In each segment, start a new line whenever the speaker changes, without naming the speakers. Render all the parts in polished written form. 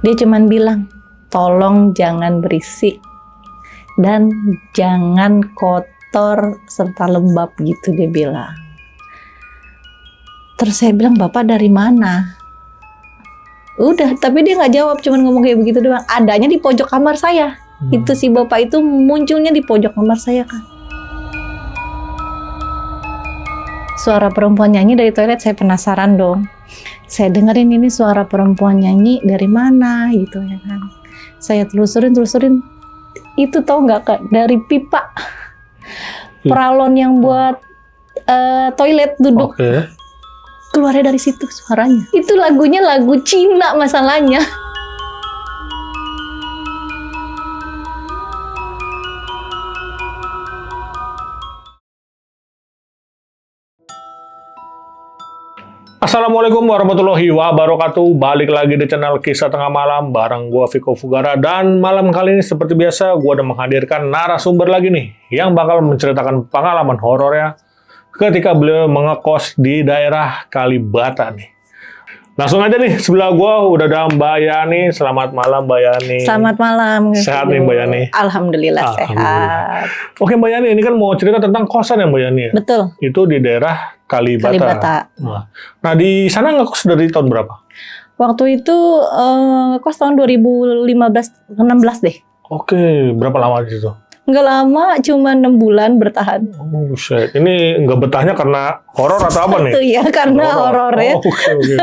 Dia cuman bilang, tolong jangan berisik dan jangan kotor serta lembab gitu dia bilang. Terus saya bilang, Bapak dari mana? Udah, tapi dia nggak jawab, cuman ngomong kayak begitu doang. Adanya di pojok kamar saya. Itu si Bapak itu munculnya di pojok kamar saya kan. Suara perempuan nyanyi dari toilet, saya penasaran dong. Saya dengerin ini suara perempuan nyanyi dari mana gitu ya kan. Saya telusurin. Itu tau nggak Kak, dari pipa peralon yang buat toilet duduk.
Oke.
Keluarnya dari situ suaranya. Itu lagunya lagu Cina masalahnya.
Assalamualaikum warahmatullahi wabarakatuh. Balik lagi di channel Kisah Tengah Malam bareng gua Viko Fugara. Dan malam kali ini seperti biasa gua udah menghadirkan narasumber lagi nih yang bakal menceritakan pengalaman horornya ketika beliau mengekos di daerah Kalibata nih. Langsung aja nih, sebelah gua udah ada Mbak Yani. Selamat malam Mbak Yani.
Selamat malam.
Sehat nih Mbak Yani?
Alhamdulillah sehat.
Oke Mbak Yani, ini kan mau cerita tentang kosan ya Mbak Yani ya?
Betul.
Itu di daerah Kalibata. Nah di sana ngekos dari tahun berapa?
Waktu itu ngekos tahun 2015-16 deh.
Oke, berapa lama di situ?
Nggak lama, cuma 6 bulan bertahan.
Oh, buset. Ini nggak betahnya karena horor atau apa nih?
Itu ya, karena horor ya.
Oh, oke.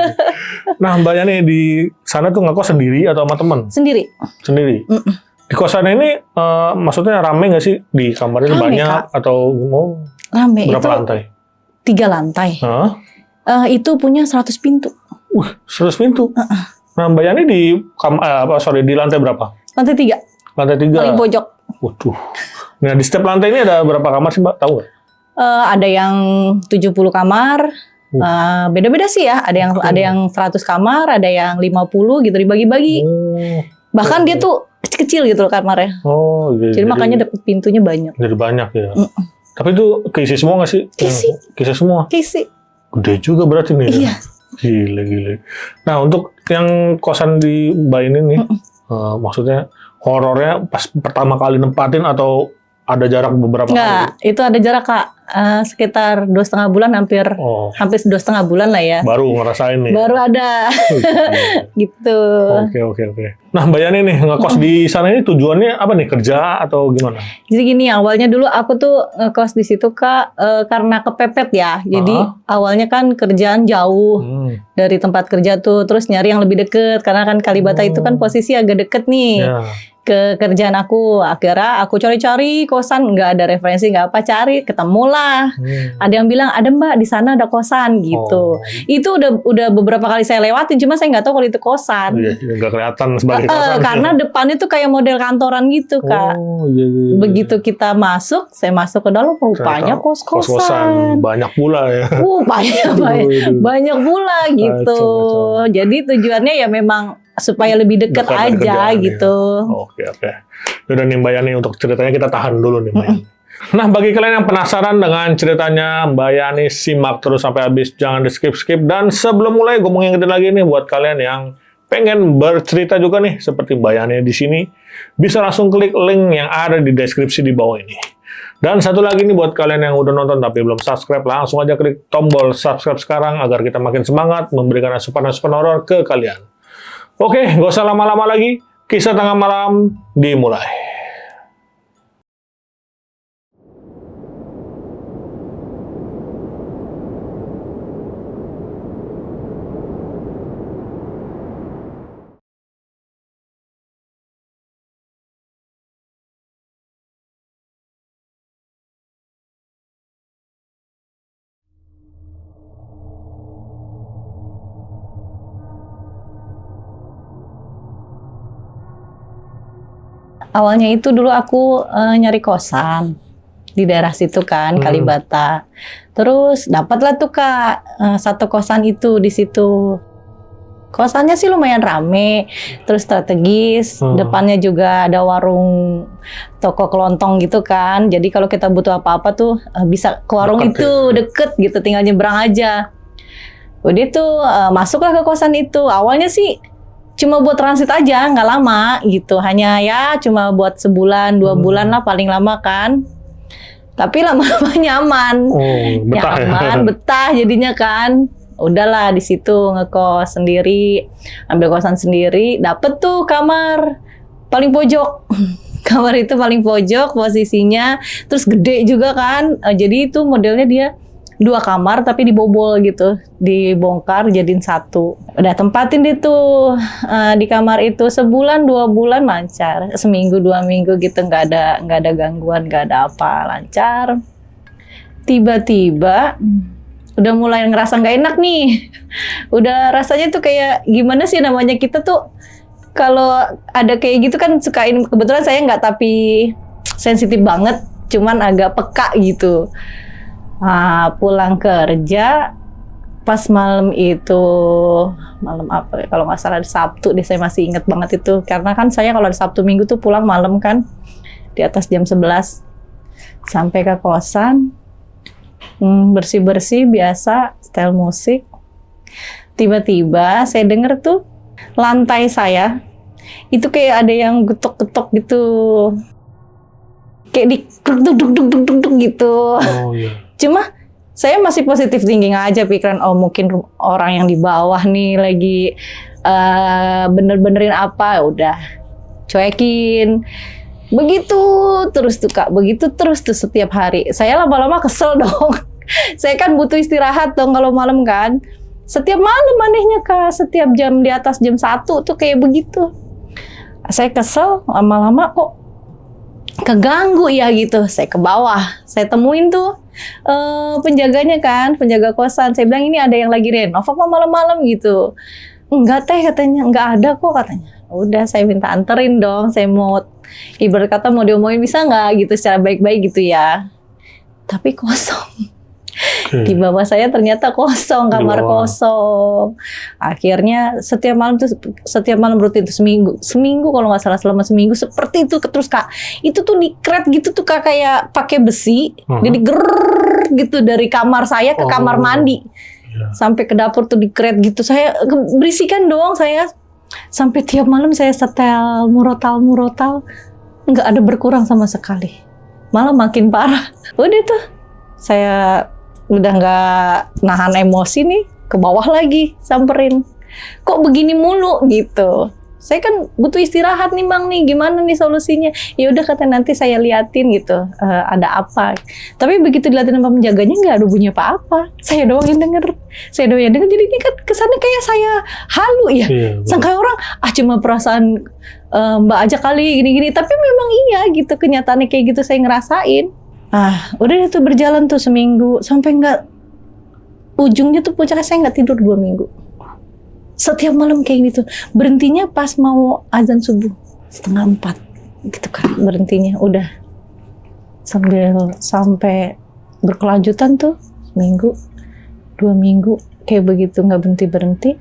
Nah, Mbak Yani di sana tuh ngekos sendiri atau sama teman?
Sendiri.
Sendiri. Di kosan ini, maksudnya rame nggak sih? Di kamarnya
Rame,
banyak
Kak.
atau
Rame.
berapa
Itu
lantai?
3 lantai. Itu punya 100 pintu.
100 pintu. Nah, Mbak Yani di lantai berapa?
Lantai 3.
Lantai 3.
Paling pojok.
Waduh. Nah, di setiap lantai ini ada berapa kamar sih, Mbak? Tahu nggak?
Ada yang 70 kamar. Beda-beda sih ya. Ada yang 100 kamar, ada yang 50 gitu dibagi-bagi. Bahkan dia tuh kecil gitu loh kamarnya.
Oh, gitu.
Jadi makanya pintunya banyak.
Jadi banyak ya. Tapi itu keisi semua nggak sih? Keisi semua.
Keisi.
Gede juga berarti nih.
Iya.
Gila. Nah, untuk yang kosan di Mbak ini nih, maksudnya horornya pas pertama kali nempatin atau ada jarak beberapa kali?
Nggak, itu ada jarak Kak. Sekitar 2,5 bulan, hampir 2,5 bulan lah ya.
Baru ngerasain nih?
Baru ada. Gitu.
Oke. Nah Mbak Yani nih, ngekos di sana ini tujuannya apa nih? Kerja atau gimana?
Jadi gini, awalnya dulu aku tuh ngekos di situ Kak, karena kepepet ya. Jadi awalnya kan kerjaan jauh dari tempat kerja tuh. Terus nyari yang lebih deket, karena kan Kalibata itu kan posisi agak deket nih. Ke kerjaan aku. Akhirnya aku cari-cari kosan, nggak ada referensi, nggak apa, cari, ketemulah. Ada yang bilang, ada Mbak di sana ada kosan gitu. Itu udah beberapa kali saya lewatin, cuma saya nggak tahu kalau itu kosan.
Iya, nggak kelihatan sebagai kosan.
Karena depannya tuh kayak model kantoran gitu Kak.
Iya.
Begitu kita masuk, saya masuk ke dalam, rupanya kos-kosan.
Banyak pula ya.
Banyak pula gitu. Jadi tujuannya ya memang supaya lebih dekat aja gitu.
Oke. Udah nih Mbak Yani, untuk ceritanya kita tahan dulu nih Mbak Yani. Nah, bagi kalian yang penasaran dengan ceritanya Mbak Yani, simak terus sampai habis, jangan di skip-skip. Dan sebelum mulai, gue mau ngingetin lagi nih buat kalian yang pengen bercerita juga nih seperti Mbak Yani di sini, bisa langsung klik link yang ada di deskripsi di bawah ini. Dan satu lagi nih buat kalian yang udah nonton tapi belum subscribe, langsung aja klik tombol subscribe sekarang agar kita makin semangat memberikan asupan-asupan horor ke kalian. Oke, gak usah lama-lama lagi. Kisah Tengah Malam dimulai.
Awalnya itu dulu aku nyari kosan di daerah situ kan, Kalibata. Terus dapatlah tuh Kak satu kosan itu di situ. Kosannya sih lumayan rame, terus strategis. Depannya juga ada warung toko kelontong gitu kan. Jadi kalau kita butuh apa-apa tuh bisa ke warung itu, deket gitu, tinggal nyebrang aja. Udah tuh masuklah ke kosan itu. Awalnya sih cuma buat transit aja, nggak lama gitu. Hanya ya cuma buat sebulan, 2 bulan lah paling lama kan. Tapi lama-lama nyaman.
Betah
nyaman,
ya.
betah jadinya kan. Udahlah di situ ngekos sendiri, ambil kosan sendiri, dapet tuh kamar paling pojok. Kamar itu paling pojok posisinya, terus gede juga kan. Jadi itu modelnya dia 2 kamar tapi dibobol gitu, dibongkar jadiin 1. Udah tempatin deh tuh di kamar itu sebulan 2 bulan lancar, seminggu 2 minggu gitu nggak ada gangguan, nggak ada apa, lancar. Tiba-tiba udah mulai ngerasa nggak enak nih, udah rasanya tuh kayak gimana sih namanya kita tuh kalau ada kayak gitu kan sukain, kebetulan saya nggak tapi sensitif banget, cuman agak peka gitu. Nah, pulang kerja pas malam itu, malam apa ya, kalau nggak salah Sabtu deh, saya masih ingat banget itu, karena kan saya kalau ada Sabtu Minggu tuh pulang malam kan, di atas jam 11 sampai ke kosan, bersih-bersih biasa, setel musik. Tiba-tiba saya denger tuh lantai saya itu kayak ada yang getok-getok gitu, kayak di duk gitu.
Iya.
Cuma saya masih positif thinking aja, pikiran mungkin orang yang di bawah nih lagi bener-benerin apa, udah cuekin. Begitu terus tuh Kak, begitu terus tuh setiap hari. Saya lama-lama kesel dong. Saya kan butuh istirahat dong kalau malam kan. Setiap malam anehnya Kak, setiap jam di atas jam 1 tuh kayak begitu. Saya kesel, lama-lama kok keganggu ya gitu. Saya ke bawah, saya temuin tuh penjaganya kan, penjaga kosan. Saya bilang, ini ada yang lagi renov apa malam-malam gitu. Enggak teh katanya, enggak ada kok katanya. Udah saya minta anterin dong, saya mau ibarat kata mau diomongin bisa nggak gitu secara baik-baik gitu ya. Tapi kosong. Di bawah saya ternyata kosong, kamar kosong. Akhirnya setiap malam rutin tuh seminggu kalau nggak salah, selama seminggu seperti itu terus Kak. Itu tuh dikret gitu tuh Kak, kayak pakai besi, jadi gerrrr gitu dari kamar saya ke kamar mandi sampai ke dapur tuh dikret gitu. Saya berisikan doang saya. Sampai tiap malam saya setel murotal, nggak ada berkurang sama sekali. Malah makin parah. Udah tuh saya udah nggak nahan emosi nih, ke bawah lagi samperin. Kok begini mulu gitu. Saya kan butuh istirahat nih Bang nih, gimana nih solusinya? Ya udah kata nanti saya liatin gitu, ada apa. Tapi begitu diliatin sama penjaganya nggak ada bunyi apa-apa. Saya doang yang denger. Jadi ini kan kesannya kayak saya halu ya. Sangka orang cuma perasaan Mbak aja kali gini-gini. Tapi memang iya gitu, kenyataannya kayak gitu saya ngerasain. Udah itu berjalan tuh seminggu sampai ujungnya tuh puncaknya saya nggak tidur 2 minggu. Setiap malam kayak gitu. Berhentinya pas mau azan subuh 3:30 gitu kan berhentinya. Udah sampai berkelanjutan tuh seminggu 2 minggu kayak begitu nggak berhenti.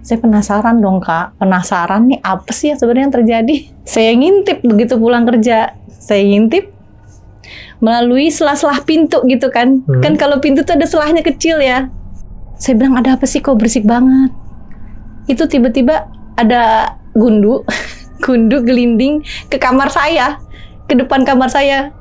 Saya penasaran dong Kak. Penasaran nih apa sih yang sebenarnya yang terjadi. Saya ngintip begitu pulang kerja. Saya ngintip melalui selah-selah pintu gitu kan. Kan kalau pintu tuh ada selahnya kecil ya. Saya bilang ada apa sih kok berisik banget. Itu tiba-tiba ada gundu gelinding ke kamar saya, ke depan kamar saya.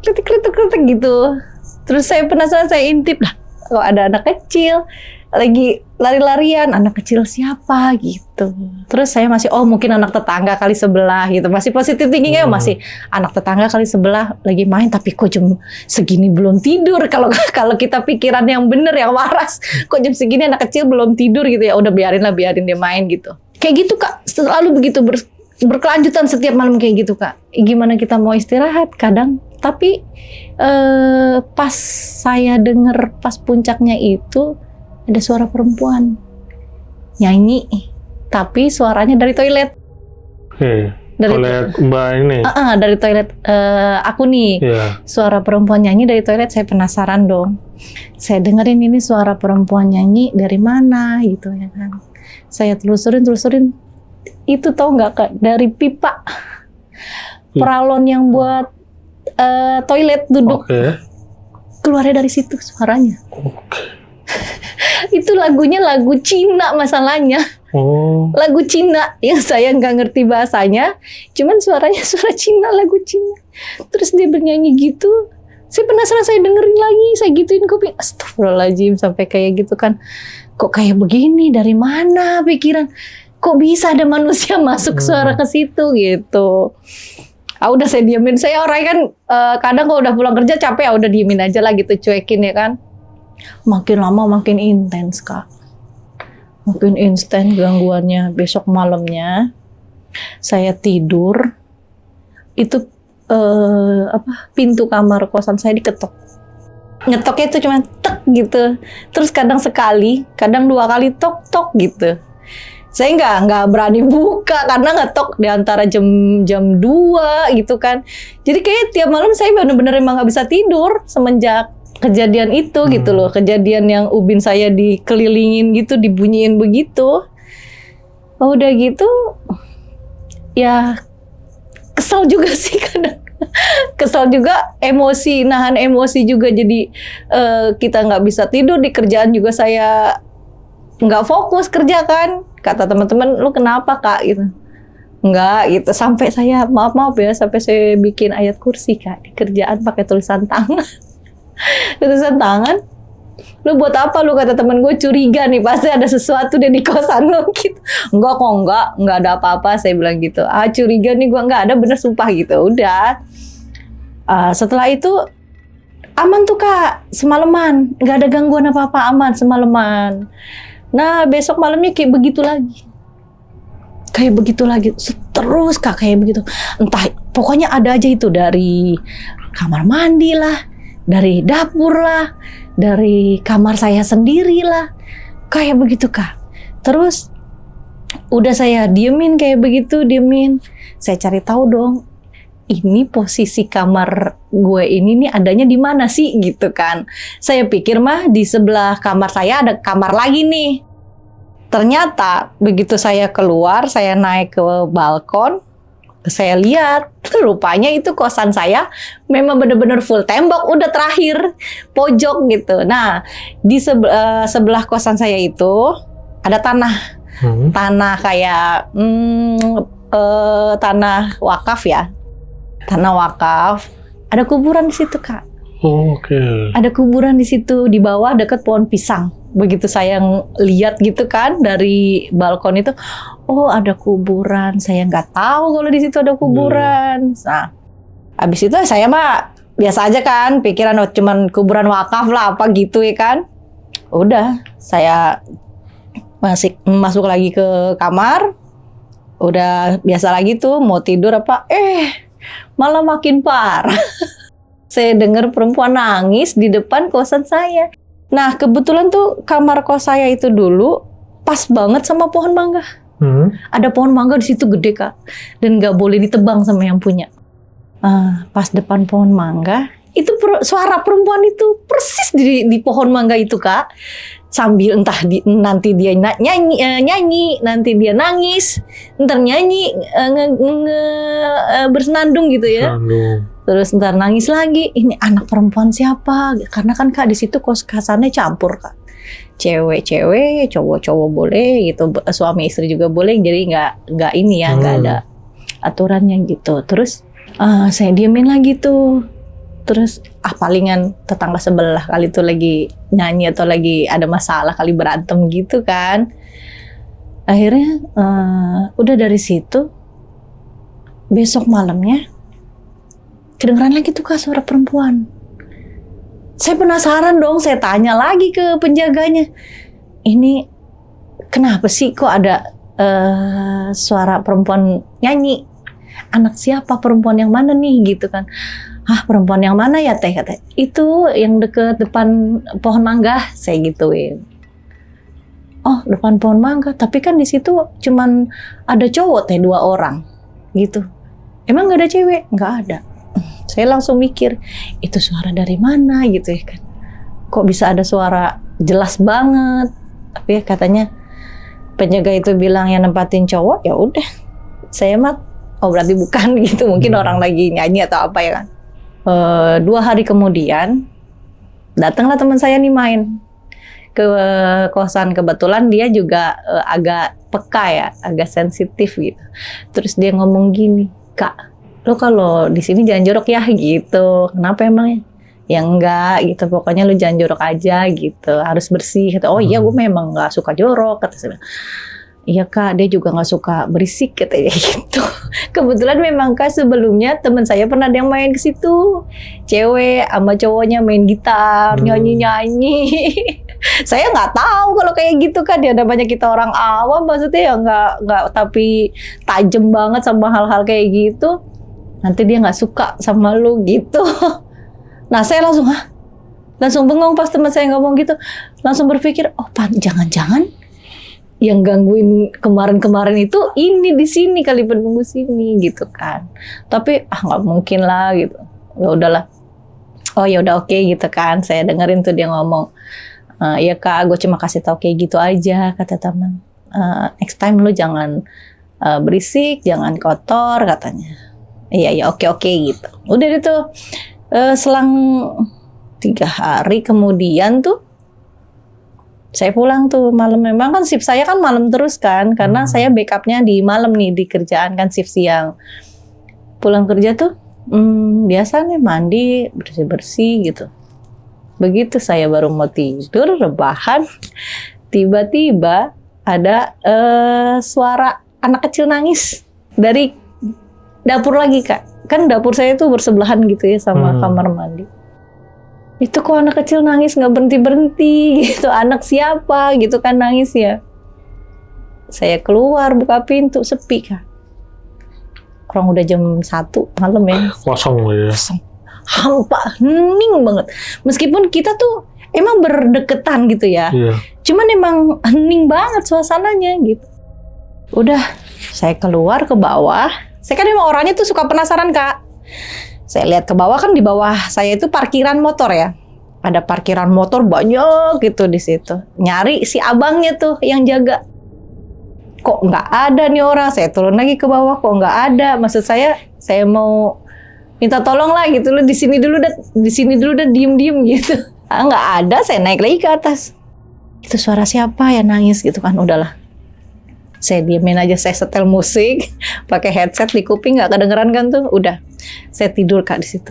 Kletek gitu. Terus saya penasaran, saya intip lah. Kok ada anak kecil lagi lari-larian, anak kecil siapa gitu. Terus saya masih mungkin anak tetangga kali sebelah gitu. Masih positif thinkingnya masih anak tetangga kali sebelah lagi main, tapi kok jam segini belum tidur. Kalau kita pikiran yang bener yang waras, kok jam segini anak kecil belum tidur gitu ya. Udah biarin dia main gitu. Kayak gitu Kak, selalu begitu berkelanjutan setiap malam kayak gitu Kak. Gimana kita mau istirahat kadang. Tapi pas saya denger pas puncaknya itu ada suara perempuan nyanyi, tapi suaranya dari toilet. Dari
toilet Mbak ini.
Dari toilet aku nih. Suara perempuan nyanyi dari toilet. Saya penasaran dong. Saya dengerin ini suara perempuan nyanyi dari mana gitu ya kan. Saya telusurin. Itu tau nggak Kak, dari pipa peralon yang buat toilet duduk. Keluarnya dari situ suaranya. Itu lagunya lagu Cina masalahnya.
Oh.
Lagu Cina yang saya nggak ngerti bahasanya, cuman suaranya suara Cina, lagu Cina. Terus dia bernyanyi gitu, saya penasaran, saya dengerin lagi, saya gituin kuping, astagfirullahaladzim, sampai kayak gitu kan, kok kayak begini, dari mana pikiran, kok bisa ada manusia masuk suara ke situ gitu. Udah saya diemin, saya orangnya kan kadang kalau udah pulang kerja capek, udah diemin aja lah gitu, cuekin ya kan. Makin lama makin intens Kak. Makin instan gangguannya. Besok malamnya saya tidur itu pintu kamar kosan saya diketok. Ngetoknya itu cuma tek gitu. Terus kadang sekali, kadang 2 kali tok tok gitu. Saya nggak berani buka karena ngetok di antara jam 2 gitu kan. Jadi kayak tiap malam saya benar-benar emang nggak bisa tidur semenjak kejadian itu gitu loh, kejadian yang ubin saya dikelilingin gitu, dibunyiin begitu. Udah gitu, ya kesel juga sih kadang. Kesel juga, emosi, nahan emosi juga. Jadi kita nggak bisa tidur, di kerjaan juga saya nggak fokus kerja kan. Kata teman-teman, lu kenapa Kak? Gitu. Enggak gitu, sampai saya, maaf ya, sampai saya bikin ayat kursi Kak, di kerjaan pakai tulisan tangan. Tulisan tangan, lu buat apa lu, kata temen gue, curiga nih pasti ada sesuatu deh di kosan lu gitu. Enggak kok, enggak ada apa-apa, saya bilang gitu. Curiga nih gue, enggak ada, bener sumpah gitu. Udah, setelah itu aman tuh Kak, semalaman enggak ada gangguan apa-apa, aman semalaman. Nah besok malamnya kayak begitu lagi, terus Kak, kayak begitu. Entah, pokoknya ada aja itu, dari kamar mandi lah, dari dapur lah, dari kamar saya sendiri lah, kayak begitu Kak. Terus udah saya diemin kayak begitu, saya cari tahu dong, ini posisi kamar gue ini nih adanya di mana sih gitu kan. Saya pikir mah di sebelah kamar saya ada kamar lagi nih. Ternyata begitu saya keluar, saya naik ke balkon, saya lihat, rupanya itu kosan saya memang benar-benar full tembok, udah terakhir pojok gitu. Nah, di sebelah kosan saya itu ada tanah, tanah kayak tanah wakaf ya, tanah wakaf. Ada kuburan di situ Kak.
Oke.
Ada kuburan di situ, di bawah dekat pohon pisang. Begitu saya lihat gitu kan dari balkon itu, oh ada kuburan, saya nggak tahu kalau di situ ada kuburan. Nah, abis itu saya mah biasa aja kan, pikiran cuman kuburan wakaf lah apa gitu ya kan. Udah, saya masuk lagi ke kamar, udah biasa lagi tuh mau tidur apa, malah makin parah. Saya dengar perempuan nangis di depan kosan saya. Nah, kebetulan tuh kamar kos saya itu dulu pas banget sama pohon mangga. Ada pohon mangga di situ gede Kak, dan nggak boleh ditebang sama yang punya. Pas depan pohon mangga, itu suara perempuan itu persis di pohon mangga itu Kak. Sambil entah nanti dia nyanyi, nanti dia nangis, ntar nyanyi bersenandung gitu ya. Terus ntar nangis lagi. Ini anak perempuan siapa? Karena kan Kak di situ kosannya campur Kak. Cewek-cewek, cowok-cowok boleh gitu, suami istri juga boleh. Jadi nggak ini ya, nggak ada aturannya gitu. Terus saya diemin lagi tuh. Terus palingan tetangga sebelah kali itu lagi nyanyi atau lagi ada masalah, kali berantem gitu kan. Akhirnya udah dari situ, besok malamnya kedengeran lagi tuh Kak suara perempuan. Saya penasaran dong, saya tanya lagi ke penjaganya. Ini kenapa sih kok ada suara perempuan nyanyi? Anak siapa, perempuan yang mana nih gitu kan. Perempuan yang mana ya teh, kata. Itu yang deket depan pohon mangga, saya gituin. Oh, depan pohon mangga, tapi kan di situ cuman ada cowok teh 2 orang gitu. Emang nggak ada cewek? Nggak ada. Saya langsung mikir, itu suara dari mana gitu ya kan. Kok bisa ada suara jelas banget. Tapi ya katanya penjaga itu bilang yang nempatin cowok, ya udah. Saya mah, oh berarti bukan gitu. Mungkin orang lagi nyanyi atau apa ya kan. 2 hari kemudian, datanglah teman saya nih main ke kosan. Kebetulan dia juga agak peka ya, agak sensitif gitu. Terus dia ngomong gini, "Kak, lo kalau di sini jangan jorok ya," gitu. "Kenapa emangnya?" "Ya enggak gitu, pokoknya lu jangan jorok aja gitu, harus bersih." Kata, "Oh iya, gue memang nggak suka jorok," kata saya. "Iya Kak, dia juga nggak suka berisik," katanya gitu. Kebetulan memang Kak sebelumnya teman saya pernah ada yang main ke situ, cewek sama cowoknya main gitar, nyanyi-nyanyi. Saya nggak tahu kalau kayak gitu kan, ya namanya kita orang awam, maksudnya ya nggak tapi tajam banget sama hal-hal kayak gitu. Nanti dia nggak suka sama lu gitu. Nah saya langsung bengong pas teman saya ngomong gitu, langsung berpikir, oh jangan-jangan yang gangguin kemarin-kemarin itu ini di sini kali, penunggu sini gitu kan. Tapi nggak mungkin lah gitu. Ya udahlah. Oh ya udah, oke gitu kan. Saya dengerin tuh dia ngomong, "Iya Kak, gue cuma kasih tahu kayak gitu aja," kata teman. "Next time lu jangan berisik, jangan kotor," katanya. Iya oke gitu. Udah itu selang 3 hari kemudian tuh saya pulang tuh malam. Memang kan shift saya kan malam terus kan, karena saya backupnya di malam nih, di kerjaan kan shift siang. Pulang kerja tuh biasa nih mandi, bersih-bersih gitu. Begitu saya baru mau tidur, rebahan, tiba-tiba ada suara anak kecil nangis dari dapur lagi Kak. Kan dapur saya tuh bersebelahan gitu ya sama kamar mandi. Itu kok anak kecil nangis nggak berhenti-berhenti gitu. Anak siapa gitu kan nangis ya. Saya keluar buka pintu, sepi Kak. Kurang udah jam 1 malam ya.
Kosong ya.
Kosong. Hampa, hening banget. Meskipun kita tuh emang berdekatan gitu ya.
Iya.
Cuman emang hening banget suasananya gitu. Udah, saya keluar ke bawah. Saya kan emang orangnya tuh suka penasaran Kak. Saya lihat ke bawah, kan di bawah saya itu parkiran motor ya. Ada parkiran motor banyak gitu di situ. Nyari si abangnya tuh yang jaga. Kok nggak ada nih orang? Saya turun lagi ke bawah, kok nggak ada. Maksud saya mau minta tolong lah gitu loh. Di sini dulu dah diem gitu. Nggak ada, saya naik lagi ke atas. Itu suara siapa ya nangis gitu kan? Udahlah. Saya diemin aja, saya setel musik, pakai headset di kuping, nggak kedengeran kan tuh, udah, saya tidur Kak di situ.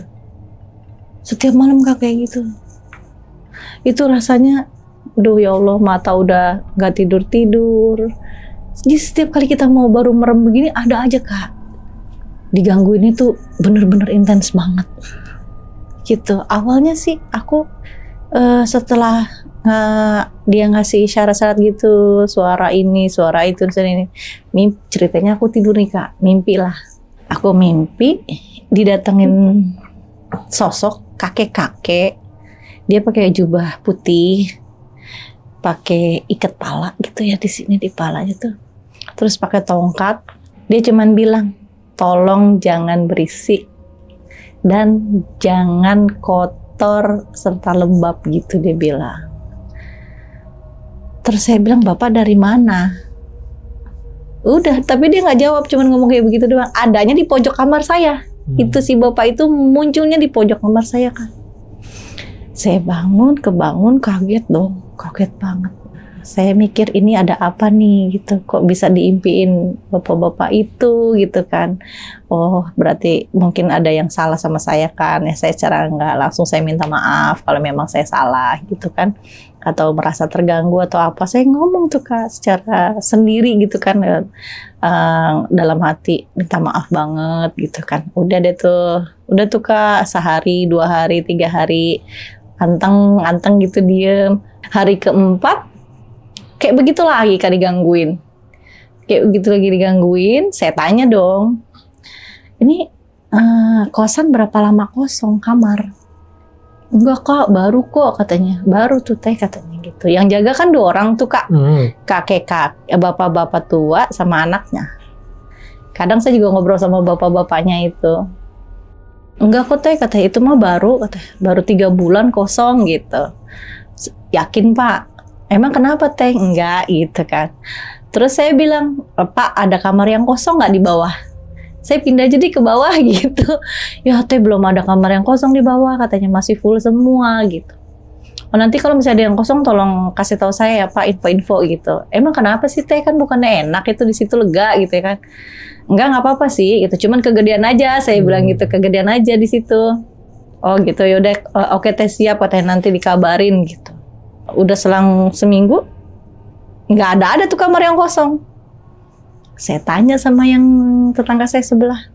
Setiap malam Kak kayak gitu. Itu rasanya, aduh ya Allah, mata udah nggak tidur. Jadi setiap kali kita mau baru merem begini, ada aja Kak. Digangguin itu bener-bener intens banget. Gitu. Awalnya sih aku setelah dia ngasih syarat-syarat gitu, suara ini, suara itu, ini. Ceritanya aku tidur nih Kak, mimpi lah. Aku mimpi didatengin sosok kakek-kakek. Dia pakai jubah putih, pakai ikat pala gitu ya di sini di palanya tuh. Terus pakai tongkat. Dia cuman bilang, "Tolong jangan berisik dan jangan kotor serta lembab," gitu dia bilang. Terus saya bilang, "Bapak dari mana?" Udah, tapi dia nggak jawab, cuman ngomong kayak begitu doang. Adanya di pojok kamar saya. Itu si bapak itu munculnya di pojok kamar saya kan. Saya kebangun, kaget dong, kaget banget. Saya mikir ini ada apa nih gitu, kok bisa diimpiin bapak-bapak itu gitu kan. Oh berarti mungkin ada yang salah sama saya kan. Ya saya secara nggak langsung saya minta maaf kalau memang saya salah gitu kan. Atau merasa terganggu atau apa, saya ngomong tuh Kak secara sendiri gitu kan, dalam hati minta maaf banget gitu kan. Udah tuh Kak, sehari, 2 hari, 3 hari anteng gitu diem. Hari keempat kayak begitu lagi Kak digangguin. Kayak begitu lagi digangguin, saya tanya dong, "Ini kosan berapa lama kosong kamar?" "Enggak Kak, baru kok," katanya. "Baru tuh Teh," katanya gitu. Yang jaga kan 2 orang tuh Kak. Bapak-bapak tua sama anaknya. Kadang saya juga ngobrol sama bapak-bapaknya itu. "Enggak kok Teh," katanya, "itu mah baru," katanya. "Baru 3 bulan kosong," gitu. "Yakin Pak?" "Emang kenapa Teh?" "Enggak," gitu kan. Terus saya bilang, "Pak, ada kamar yang kosong nggak di bawah? Saya pindah jadi ke bawah," gitu. "Ya Teh, belum ada kamar yang kosong di bawah," katanya, "masih full semua," gitu. oh nanti kalau misalnya ada yang kosong tolong kasih tahu saya ya Pak, info-info gitu. Emang kenapa sih Teh, kan bukannya enak itu di situ, lega gitu ya kan? Nggak apa-apa sih gitu, cuman kegedean aja, saya bilang gitu, kegedean aja di situ. Oh gitu, yaudah, oke Teh, siap Teh, nanti dikabarin gitu. Udah selang seminggu nggak ada tuh kamar yang kosong. Saya tanya sama yang tetangga saya sebelah,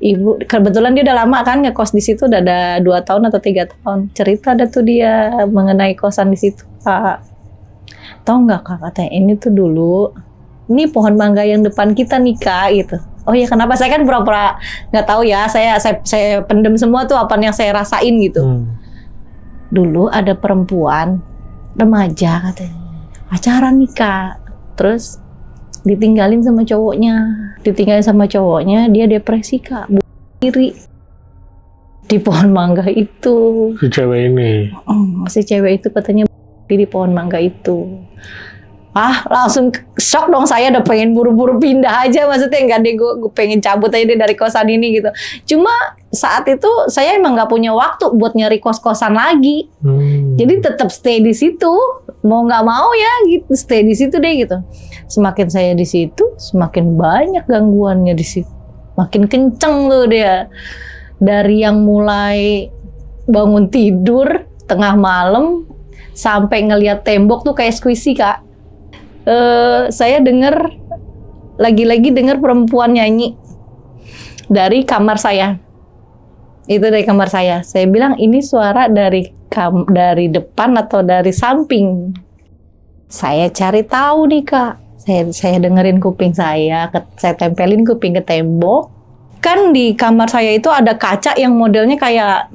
ibu, kebetulan dia udah lama kan ngekos di situ, udah ada 2 tahun atau 3 tahun. Cerita ada tuh dia mengenai kosan di situ, Kak. Tahu nggak Kak, katanya ini tuh dulu, ini pohon mangga yang depan kita nih Kak gitu. Oh iya, kenapa? Saya kan pura-pura nggak tahu ya, saya pendem semua tuh apa yang saya rasain gitu. Dulu ada perempuan remaja katanya, pacaran nih Kak, terus ditinggalin sama cowoknya, dia depresi Kak, bunuh diri di pohon mangga itu.
Si cewek ini.
Si cewek itu katanya di pohon mangga itu. Langsung shock dong, saya udah pengen buru-buru pindah aja, maksudnya enggak deh, gue pengen cabut aja deh dari kosan ini gitu. Cuma saat itu saya emang nggak punya waktu buat nyari kos-kosan lagi. Jadi tetap stay di situ, mau nggak mau ya gitu, stay di situ deh gitu. Semakin saya di situ, semakin banyak gangguannya di situ. Makin kenceng tuh dia. Dari yang mulai bangun tidur tengah malam sampai ngelihat tembok tuh kayak squishy Kak. Saya lagi-lagi dengar perempuan nyanyi dari kamar saya. Itu dari kamar saya. Saya bilang ini suara dari depan atau dari samping. Saya cari tahu nih Kak. Saya dengerin kuping saya tempelin kuping ke tembok. Kan di kamar saya itu ada kaca yang modelnya kayak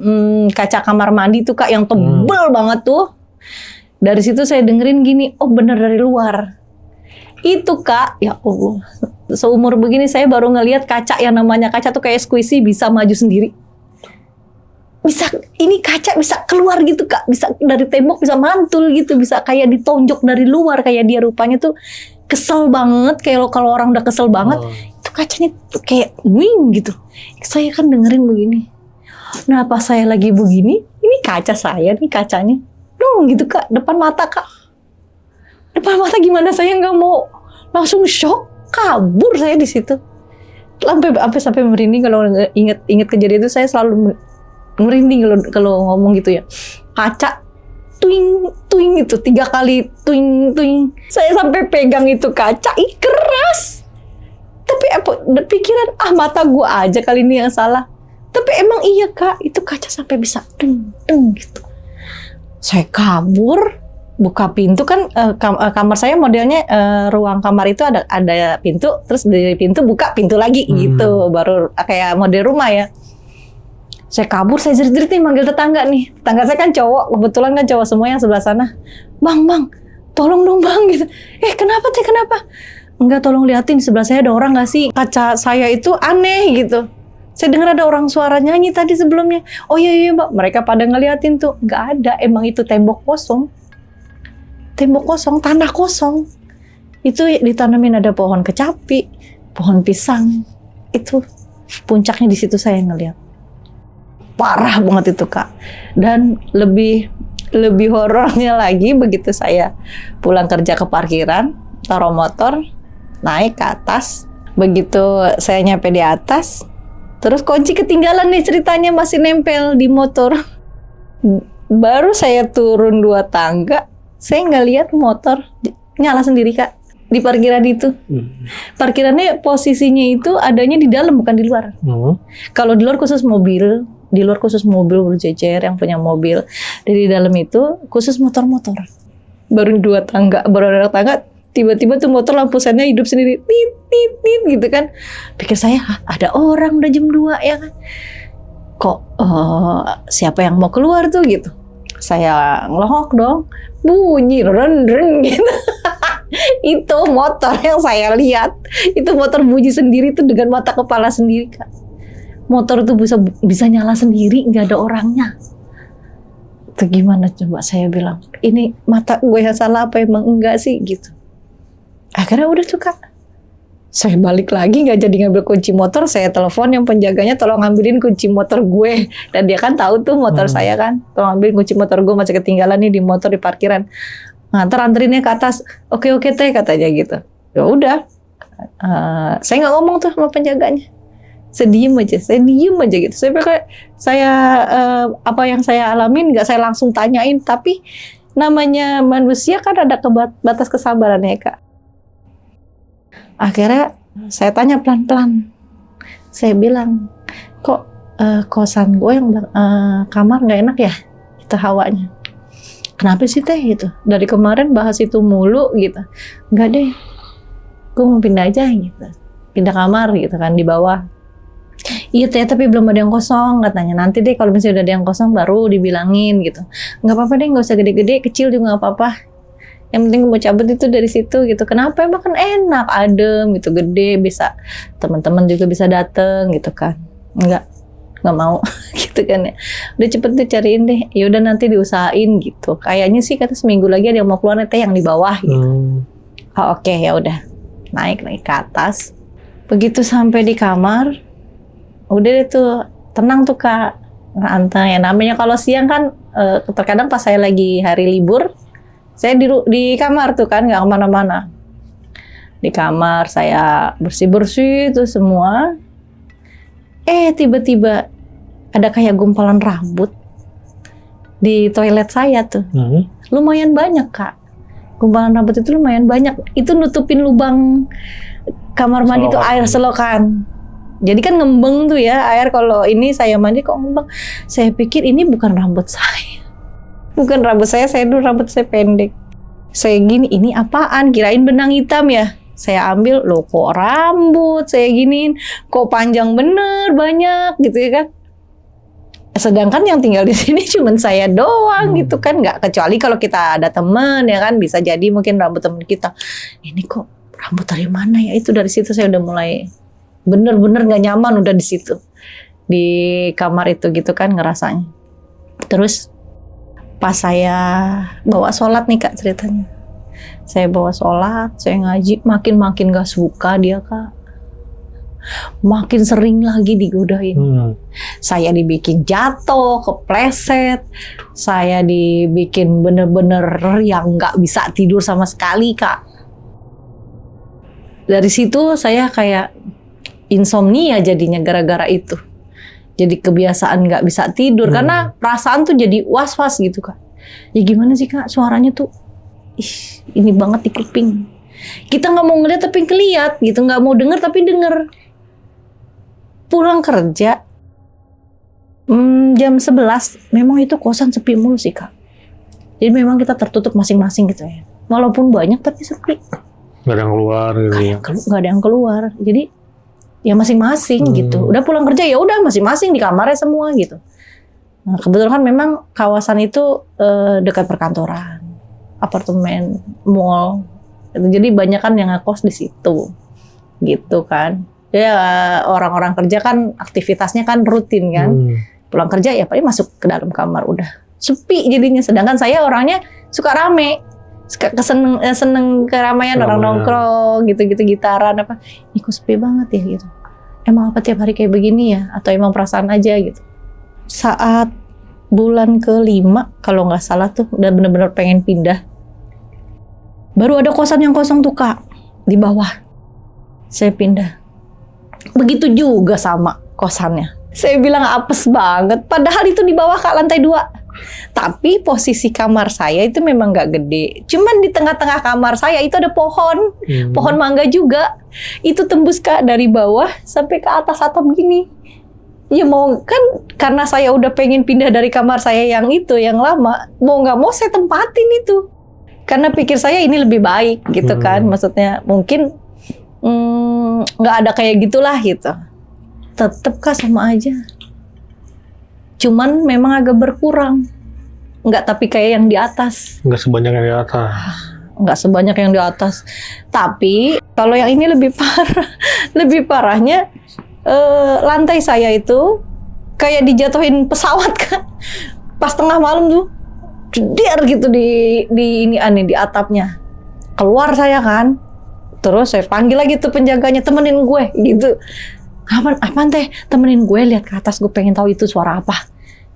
kaca kamar mandi tuh Kak, yang tebel banget tuh. Dari situ saya dengerin gini, oh bener dari luar. Itu Kak, ya Allah, seumur begini saya baru ngelihat kaca yang namanya kaca tuh kayak squishy bisa maju sendiri. Ini kaca bisa keluar gitu Kak, bisa dari tembok, bisa mantul gitu, bisa kayak ditonjok dari luar, kayak dia rupanya tuh kesel banget, kayak kalau orang udah kesel banget, itu kacanya tuh kayak wing gitu. Saya kan dengerin begini. Nah pas saya lagi begini, ini kaca saya nih kacanya, dong gitu Kak, depan mata Kak. Depan mata gimana, saya nggak mau, langsung shock, kabur saya di situ. Sampai merinding kalau inget kejadian itu, saya selalu merinding kalau ngomong gitu ya. Kaca tuing tuing itu 3 kali tuing tuing. Saya sampai pegang itu kaca, keras. Tapi pikiran mata gua aja kali ini yang salah. Tapi emang iya Kak, itu kaca sampai bisa deng deng gitu. Saya kabur. Buka pintu kan, kamar saya modelnya ruang kamar itu ada pintu, terus dari pintu buka pintu lagi gitu, baru kayak model rumah ya. Saya kabur, saya jerit-jerit nih manggil tetangga nih. Tetangga saya kan cowok, kebetulan kan cowok semua yang sebelah sana. Bang, tolong dong Bang gitu. Kenapa Teh, kenapa? Enggak, tolong liatin sebelah saya ada orang nggak sih? Kaca saya itu aneh gitu. Saya dengar ada orang suara nyanyi tadi sebelumnya. Oh iya Mbak, mereka pada ngeliatin tuh, nggak ada, emang itu tembok kosong. Tembok kosong, tanah kosong. Itu ditanamin ada pohon kecapi, pohon pisang. Itu puncaknya di situ saya ngeliat. Parah banget itu Kak. Dan lebih horornya lagi begitu saya pulang kerja ke parkiran, taruh motor, naik ke atas. Begitu saya nyampe di atas, terus kunci ketinggalan nih, ceritanya masih nempel di motor. Baru saya turun 2 tangga, saya nggak lihat motor nyala sendiri Kak di parkiran itu. Parkirannya posisinya itu adanya di dalam, bukan di luar. Kalau di luar khusus mobil, berjejer yang punya mobil. Di dalam itu khusus motor-motor. Baru 2 tangga, tiba-tiba tuh motor lampu sennya hidup sendiri, tit tit tit gitu kan. Pikir saya ada orang, udah jam 2 ya kan. Kok siapa yang mau keluar tuh gitu. Saya ngelongok dong, bunyi ren gitu. Itu motor yang saya lihat. Itu motor bunyi sendiri tuh dengan mata kepala sendiri Kak. Motor itu bisa nyala sendiri, nggak ada orangnya. Itu gimana coba, saya bilang, ini mata gue yang salah apa emang enggak sih gitu. Akhirnya udah tuh Kak, Saya balik lagi nggak jadi ngambil kunci motor, saya telepon yang penjaganya tolong ngambilin kunci motor gue. Dan dia kan tahu tuh motor saya kan, tolong ambilin kunci motor gue masih ketinggalan nih di motor di parkiran. Nganter anterinnya ke atas. Oke teh katanya gitu. Ya udah, saya nggak ngomong tuh sama penjaganya. Saya diem aja gitu. Saya apa yang saya alamin nggak saya langsung tanyain, tapi namanya manusia kan ada batas kesabarannya Kak. Akhirnya saya tanya pelan-pelan. Saya bilang, kok kosan gue yang kamar nggak enak ya? Itu hawanya. Kenapa sih teh gitu? Dari kemarin bahas itu mulu gitu. Enggak deh, gue mau pindah aja gitu. Pindah kamar gitu kan di bawah. Iya teh, tapi belum ada yang kosong katanya. Nanti deh kalau misalnya udah ada yang kosong baru dibilangin gitu. Nggak apa-apa deh, nggak usah gede-gede, kecil juga nggak apa-apa. Yang penting gue mau cabut itu dari situ gitu. Kenapa? Emang kan enak, adem gitu, gede, bisa teman-teman juga bisa dateng gitu kan. Nggak mau gitu kan ya. Udah cepet deh cariin deh. Ya udah nanti diusahain gitu. Kayaknya sih kata seminggu lagi ada yang mau keluar teh yang di bawah gitu. Oh, oke, ya udah. Naik ke atas. Begitu sampai di kamar, udah deh tuh tenang tuh Kak. Anteng ya namanya kalau siang kan terkadang pas saya lagi hari libur, saya di kamar tuh kan nggak kemana-mana. Di kamar saya bersih-bersih itu semua. Tiba-tiba ada kayak gumpalan rambut di toilet saya tuh. Lumayan banyak Kak. Gumpalan rambut itu lumayan banyak. Itu nutupin lubang kamar mandi tuh air selokan. Jadi kan ngembeng tuh ya air, kalau ini saya mandi kok ngembeng. Saya pikir ini bukan rambut saya. Bukan rambut saya dulu rambut saya pendek. Saya gini, ini apaan? Kirain benang hitam ya. Saya ambil, loh kok rambut saya giniin, kok panjang bener banyak gitu ya kan. Sedangkan yang tinggal di sini cuma saya doang gitu kan, nggak kecuali kalau kita ada teman ya kan, bisa jadi mungkin rambut teman kita. Ini kok rambut dari mana ya? Itu dari situ saya udah mulai bener-bener nggak nyaman udah di situ di kamar itu gitu kan ngerasanya. Terus pas saya bawa sholat nih Kak ceritanya. Saya bawa sholat, saya ngaji, makin gak suka dia Kak. Makin sering lagi digodain. Saya dibikin jatuh, kepleset. Saya dibikin bener-bener yang gak bisa tidur sama sekali Kak. Dari situ saya kayak insomnia jadinya gara-gara itu. Jadi kebiasaan gak bisa tidur. Karena perasaan tuh jadi was-was gitu Kak. Ya gimana sih Kak, suaranya tuh ini banget di kuping. Kita nggak mau ngeliat tapi ngeliat gitu, nggak mau denger tapi denger. Pulang kerja jam 11, memang itu kosan sepi mulu sih Kak. Jadi memang kita tertutup masing-masing gitu ya. Walaupun banyak tapi sepi.
Nggak ada yang keluar gitu ya.
Nggak ada yang keluar. Jadi ya masing-masing gitu. Udah pulang kerja ya udah masing-masing di kamarnya semua gitu. Nah, kebetulan kan memang kawasan itu dekat perkantoran, apartemen, mall. Jadi banyak kan yang ngekos di situ, gitu kan. Ya orang-orang kerja kan aktivitasnya kan rutin kan. Pulang kerja ya paling masuk ke dalam kamar udah sepi jadinya. Sedangkan saya orangnya suka rame, suka seneng keramaian, orang nongkrong gitu-gitu, gitaran apa. Ini kok sepi banget ya gitu. Emang apa tiap hari kayak begini ya? Atau emang perasaan aja gitu? Saat bulan ke-5 kalau nggak salah tuh udah bener-bener pengen pindah. Baru ada kosan yang kosong tuh Kak di bawah. Saya pindah. Begitu juga sama kosannya. Saya bilang apes banget. Padahal itu di bawah Kak, lantai 2. Tapi posisi kamar saya itu memang nggak gede. Cuman di tengah-tengah kamar saya itu ada pohon. Pohon mangga juga. Itu tembus Kak dari bawah sampai ke atas atap gini. Ya mau kan karena saya udah pengen pindah dari kamar saya yang itu, yang lama. Mau nggak mau saya tempatin itu. Karena pikir saya ini lebih baik gitu kan. Maksudnya mungkin nggak ada kayak gitulah gitu. Tetep Kak sama aja. Cuman memang agak berkurang. Nggak tapi kayak yang di atas.
Nggak sebanyak yang di atas.
Nggak sebanyak yang di atas. Tapi kalau yang ini lebih parah. Lebih parahnya lantai saya itu kayak dijatuhin pesawat kan. Pas tengah malam tuh. Jeder gitu di atapnya. Keluar saya kan. Terus saya panggil lagi tuh penjaganya, temenin gue gitu. Apaan teh? Temenin gue lihat ke atas, gue pengen tahu itu suara apa.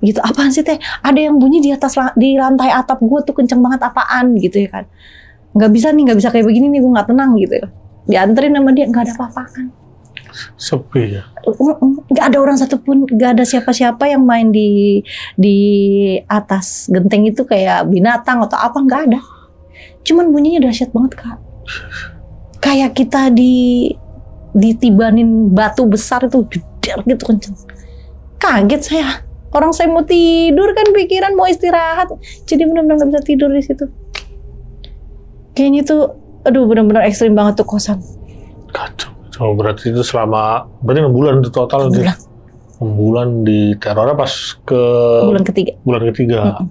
Gitu, apaan sih teh? Ada yang bunyi di lantai atap gue tuh kenceng banget apaan gitu ya kan. Nggak bisa kayak begini nih, gue nggak tenang gitu. Dianterin sama dia, nggak ada apa-apaan.
Sepi ya?
Nggak ada orang satupun, nggak ada siapa-siapa yang main di atas genteng itu kayak binatang atau apa, nggak ada. Cuman bunyinya dahsyat banget Kak. Kayak kita ditibanin batu besar itu jeder gitu kenceng. Kaget saya. Orang saya mau tidur kan, pikiran mau istirahat. Jadi benar-benar nggak bisa tidur di situ. Kayaknya tuh, aduh benar-benar ekstrim banget tuh kosan.
Kacau. So, berarti itu berarti 6 bulan itu total. 6 bulan di terornya pas ke bulan ketiga.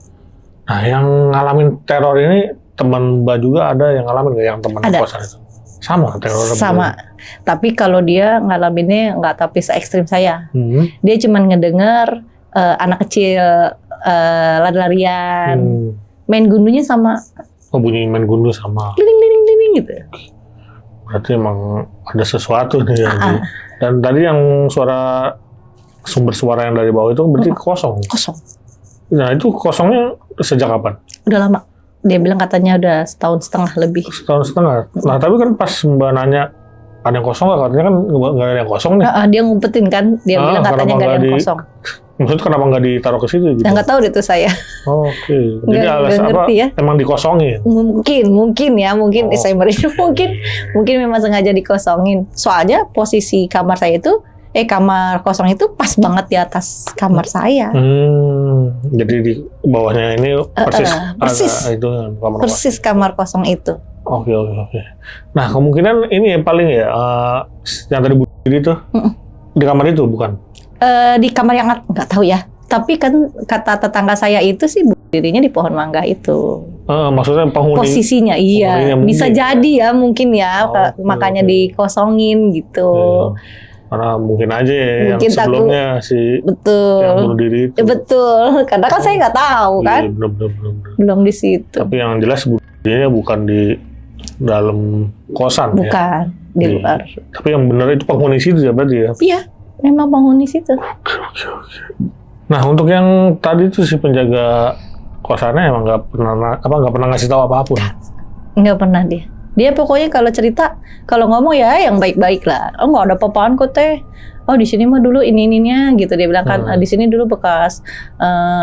Nah, yang ngalamin teror ini teman Mbak juga ada yang ngalamin nggak, yang teman kosan itu? Sama teror?
Sama. Tapi kalau dia ngalaminnya nggak tapi se-ekstrim saya. Dia cuma ngedenger anak kecil lari-larian, main gundunya sama.
Oh, bunyi main gundu sama.
Liling gitu.
Berarti emang ada sesuatu nih. Dan tadi yang sumber suara yang dari bawah itu berarti kosong.
Kosong.
Nah, itu kosongnya sejak kapan?
Udah lama. Dia bilang katanya udah 1,5 tahun lebih.
1,5 tahun. Nah, tapi kan pas Mbak nanya ada yang kosong nggak? Katanya kan nggak ada yang kosong nih.
Dia ngumpetin kan. Dia bilang katanya nggak ada yang kosong.
Maksudnya kenapa nggak ditaruh ke situ gitu?
Nggak tahu deh tuh saya.
Oke. Jadi alasan apa?
Ya?
Emang dikosongin?
Mungkin saya merindu mungkin memang sengaja dikosongin. Soalnya posisi kamar saya itu, kamar kosong itu pas banget di atas kamar saya.
Jadi di bawahnya ini persis. Itu kamar
persis kamar kosong itu.
Oke. Nah, kemungkinan ini paling yang tadi Bu Didi tuh di kamar itu bukan?
Di kamar yang nggak tahu ya. Tapi kan kata tetangga saya itu sih dirinya di pohon mangga itu.
Maksudnya penghuni? Posisinya
iya. Bisa jadi ya mungkin ya. Makanya dikosongin gitu.
Karena mungkin aja ya yang sebelumnya
betul.
Yang bunuh diri itu.
Betul. Karena kan saya nggak tahu kan. Belum di situ.
Tapi yang jelas dia bukan di dalam kosan.
Bukan, ya? Di luar.
Tapi yang benar itu penghuni situ ya berarti ya?
Iya. Memang penghuni situ.
Oke. Nah, untuk yang tadi itu si penjaga kosannya emang nggak pernah ngasih tahu apapun.
Nggak pernah dia. Dia pokoknya kalau cerita, kalau ngomong ya yang baik-baik lah. Oh, nggak ada apa-apaan kok teh. Oh, di sini mah dulu ininya gitu dia bilang kan. Di sini dulu bekas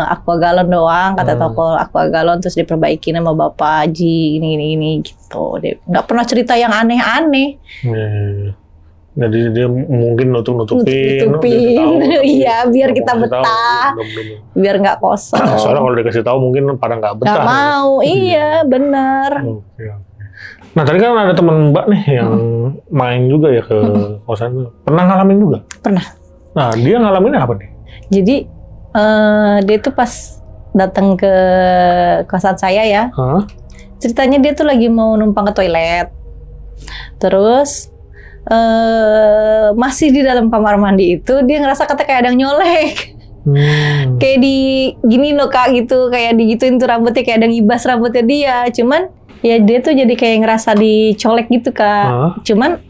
aqua galon doang, kata toko aqua galon, terus diperbaiki sama Bapak Haji ini gitu. Dia nggak pernah cerita yang aneh-aneh.
Jadi dia mungkin nutupin.
Iya, biar kita betah, biar nggak kosong.
Soalnya kalau dikasih tahu mungkin pada nggak betah.
Nggak mau, iya benar.
Nah, tadi kan ada teman Mbak nih yang main juga ya ke kosan itu. Pernah ngalamin juga?
Pernah.
Nah, dia ngalamin apa nih?
Jadi dia tuh pas datang ke kosan saya ya. Ceritanya dia tuh lagi mau numpang ke toilet. Terus masih di dalam kamar mandi itu dia ngerasa kayak ada yang nyolek. Kayak gini loh Kak gitu, kayak digituin tuh rambutnya, kayak ada yang ngibas rambutnya dia. Cuman ya dia tuh jadi kayak ngerasa dicolek gitu Kak. Cuman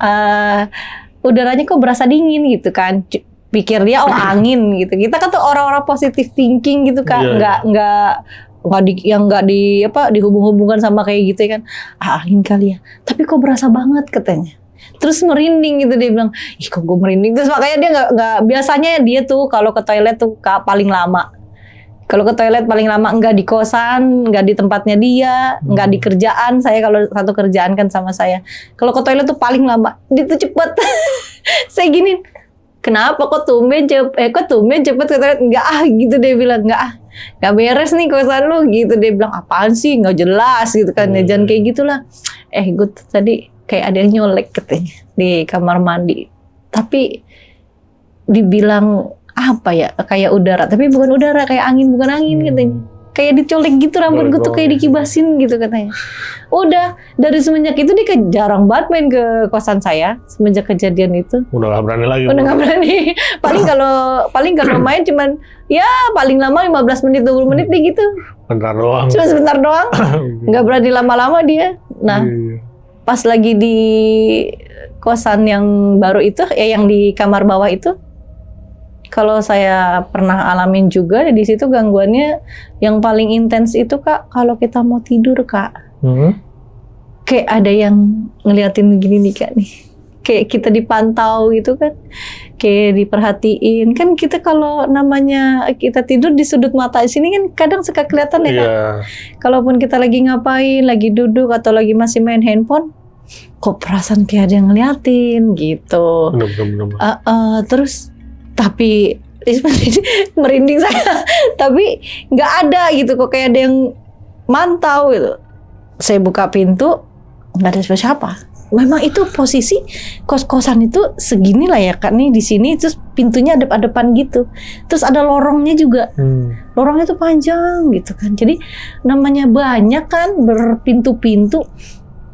udaranya kok berasa dingin gitu kan. Pikir dia angin gitu. Kita kan tuh orang-orang positive thinking gitu Kak. Nggak dihubung-hubungkan sama kayak gitu kan. Angin kali ya. Tapi kok berasa banget katanya. Terus merinding gitu, dia bilang, ih kok gue merinding. Terus makanya dia nggak biasanya dia tuh kalau ke toilet tuh paling lama. Kalau ke toilet paling lama nggak di kosan, nggak di tempatnya dia, nggak di kerjaan. Saya kalau satu kerjaan kan sama saya. Kalau ke toilet tuh paling lama, dia tuh cepet. Saya gini, kenapa kok tumben cepet ke toilet? Nggak gitu dia bilang, nggak beres nih kosan lu gitu. Dia bilang, apaan sih nggak jelas gitu kan, jangan kayak gitulah. Gue tadi kayak ada yang nyolek katanya di kamar mandi. Tapi dibilang apa ya, kayak udara, tapi bukan udara, kayak angin, bukan angin katanya. Kayak dicolek gitu rambut gue tuh, kayak dikibasin gitu katanya. Udah dari semenjak itu dia jarang banget main ke kosan saya semenjak kejadian itu.
Udah gak berani lagi.
Udah gak berani. Paling kalau main cuman ya paling lama 15 menit 20 menit deh gitu.
Bentar doang.
Cuma sebentar doang. Gak berani lama-lama dia. Nah, pas lagi di kosan yang baru itu, yang di kamar bawah itu, kalau saya pernah alamin juga di situ gangguannya yang paling intens itu Kak, kalau kita mau tidur Kak, kayak ada yang ngeliatin gini nih Kak nih, kayak kita dipantau gitu kan, kayak diperhatiin kan. Kita kalau namanya kita tidur di sudut mata sini kan kadang suka kelihatan ya Kak. Kalaupun kita lagi ngapain, lagi duduk atau lagi masih main handphone, kok perasaan kayak ada yang ngeliatin gitu. Terus tapi merinding saya, tapi nggak ada gitu kok, kayak ada yang mantau gitu. Saya buka pintu, nggak ada siapa-siapa. Memang itu posisi kos-kosan itu segini lah ya Kak nih di sini, terus pintunya adep-adepan gitu. Terus ada lorongnya juga. Lorongnya itu panjang gitu kan. Jadi namanya banyak kan berpintu-pintu,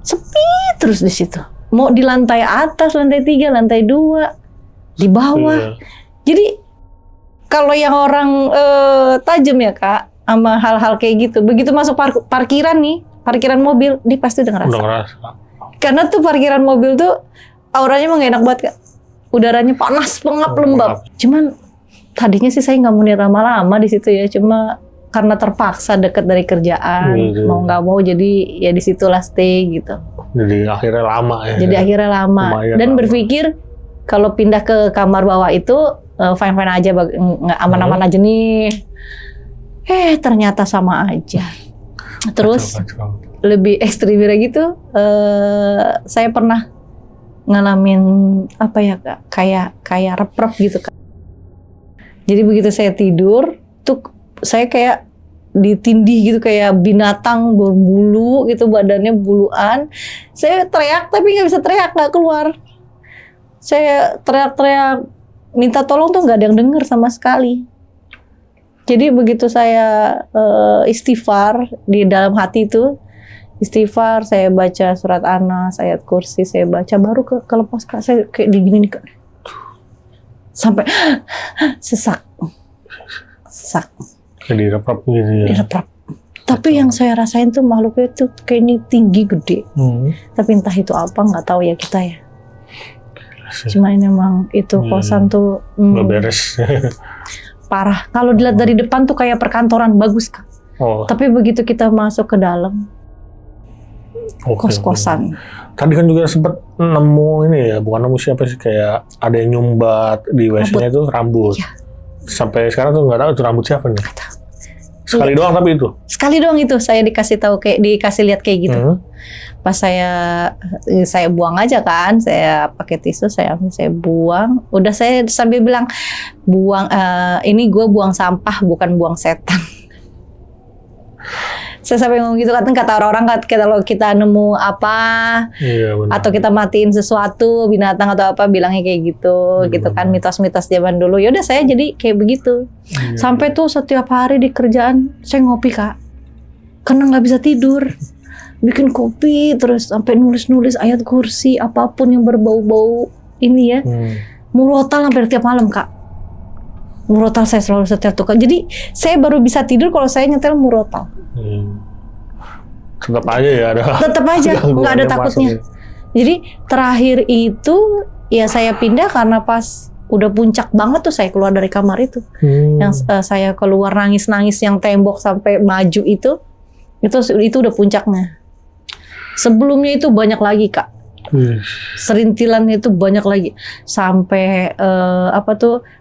sepi terus di situ. Mau di lantai atas, lantai 3, lantai 2, di bawah. Jadi kalau yang orang tajam ya Kak sama hal-hal kayak gitu, begitu masuk parkiran nih, parkiran mobil, dia pasti udah ngerasa. Karena tuh parkiran mobil tuh auranya emang gak enak banget Kak. Udaranya panas, pengap, lembab. Cuman tadinya sih saya nggak mau lama-lama di situ ya, cuma karena terpaksa dekat dari kerjaan, mau nggak mau jadi ya disitulah stay gitu.
Jadi akhirnya lama ya.
Jadi akhirnya lama. Dan berpikir kalau pindah ke kamar bawah itu fine-fine aja, aman-aman aja nih. Ternyata sama aja. Terus lebih ekstrim gitu, saya pernah ngalamin apa ya Kak, kayak rep-rep gitu Kak. Jadi begitu saya tidur, tuh saya kayak ditindih gitu, kayak binatang berbulu gitu, badannya buluan. Saya teriak tapi nggak bisa teriak, nggak keluar. Saya teriak-teriak minta tolong tuh nggak ada yang denger sama sekali. Jadi begitu saya istighfar di dalam hati itu, istighfar, saya baca surat An-Nas, ayat kursi, saya baca, baru kelepas Kak. Saya kayak digini nih Kak, sampai sesak.
Jadi rep-rep gitu ya.
Direp-rep. Tapi yang saya rasain tuh makhluknya tuh kayaknya tinggi, gede. Tapi entah itu apa, nggak tahu ya kita ya. Cuma ini emang itu kosan tuh
nggak beres.
Parah. Kalau dilihat dari depan tuh kayak perkantoran, bagus Kak. Tapi begitu kita masuk ke dalam, kos-kosan.
Tadi kan juga sempat nemu ini ya, bukan nemu siapa sih, kayak ada yang nyumbat di WC-nya itu rambut. Ya. Sampai sekarang tuh nggak tahu itu rambut siapa nih. Sekali doang tapi itu. Sekali
doang itu saya dikasih tahu, kayak dikasih lihat kayak gitu. Pas saya buang aja kan, saya pakai tisu, saya buang. Udah saya sambil bilang, buang ini gue buang sampah bukan buang setan. Saya sampai ngomong gitu, kata orang-orang kalau kita nemu apa, atau kita matiin sesuatu, binatang atau apa, bilangnya kayak gitu, gitu kan, mitos-mitos zaman dulu. Yaudah saya jadi kayak begitu. Sampai tuh setiap hari di kerjaan saya ngopi Kak, karena nggak bisa tidur, bikin kopi terus sampai nulis-nulis ayat kursi, apapun yang berbau-bau ini ya, murotal hampir tiap malam Kak. Murotal saya selalu setel tuh Kak. Jadi saya baru bisa tidur kalau saya nyetel murotal.
Tetap aja ya ada.
Tetap aja, nggak ada takutnya. Jadi terakhir itu ya saya pindah karena pas udah puncak banget tuh saya keluar dari kamar itu. Yang saya keluar nangis-nangis yang tembok sampai maju itu udah puncaknya. Sebelumnya itu banyak lagi Kak. Serintilannya itu banyak lagi. Sampai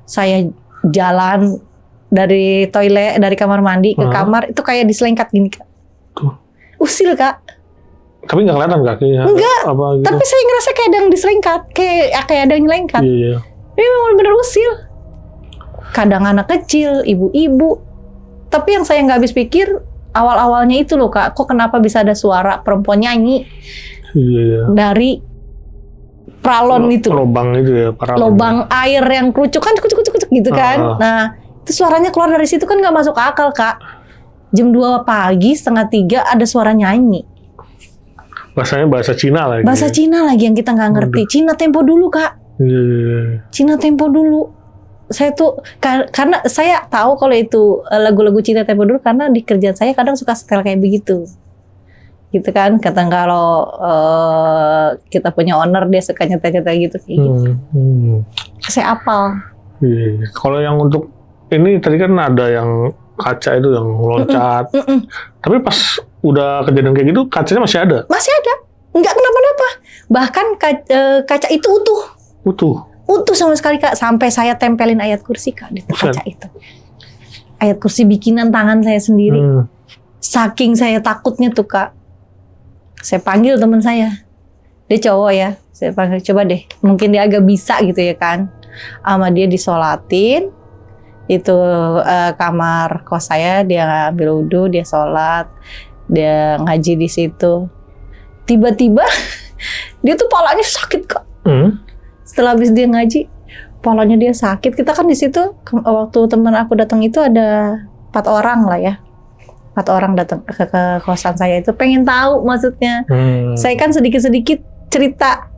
saya jalan dari toilet, dari kamar mandi ke kamar itu kayak diselengkat gini Kak. Usil Kak.
Tapi nggak kelihatan kakinya?
Enggak. Gitu. Tapi saya ngerasa kayak ada yang diselengkat, kayak ada yang nyelengkat.
Iya.
Ini memang benar usil. Kadang anak kecil, ibu-ibu. Tapi yang saya nggak habis pikir awal-awalnya itu loh Kak. Kok kenapa bisa ada suara perempuan nyanyi?
Iya.
Dari pralon itu.
Lubang itu ya.
Lubang air yang kerucuk kan, kucuk-kucuk gitu kan. Nah itu suaranya keluar dari situ kan nggak masuk akal Kak. Jam 2 pagi, setengah 3 ada suara nyanyi.
Bahasanya bahasa Cina lagi.
Bahasa Cina lagi yang kita nggak ngerti. Cina tempo dulu Kak. Cina tempo dulu. Saya tuh karena saya tahu kalau itu lagu-lagu Cina tempo dulu karena di kerjaan saya kadang suka setel kayak begitu. gitu kan. Kata kalau kita punya owner dia suka nyetel-nyetel gitu kayak gitu. Saya apal.
Iya. Kalau yang untuk ini tadi kan ada yang kaca itu yang loncat. Tapi pas udah kejadian kayak gitu kacanya masih ada.
Masih ada, nggak kenapa-napa. Bahkan kaca itu utuh sama sekali Kak. Sampai saya tempelin ayat kursi Kak di kaca itu. Ayat kursi bikinan tangan saya sendiri. Saking saya takutnya tuh Kak. Saya panggil teman saya. Dia cowok ya. Saya panggil, coba deh. Mungkin dia agak bisa gitu ya kan. Sama dia disolatin. Itu kamar kos saya. Dia ambil wudhu, dia sholat. Dia ngaji di situ. Tiba-tiba dia tuh palanya sakit Kak. Setelah habis dia ngaji, palanya dia sakit. Kita kan di situ waktu teman aku datang itu ada 4 orang lah ya. 4 orang datang ke kosan saya itu pengen tahu maksudnya. Saya kan sedikit-sedikit cerita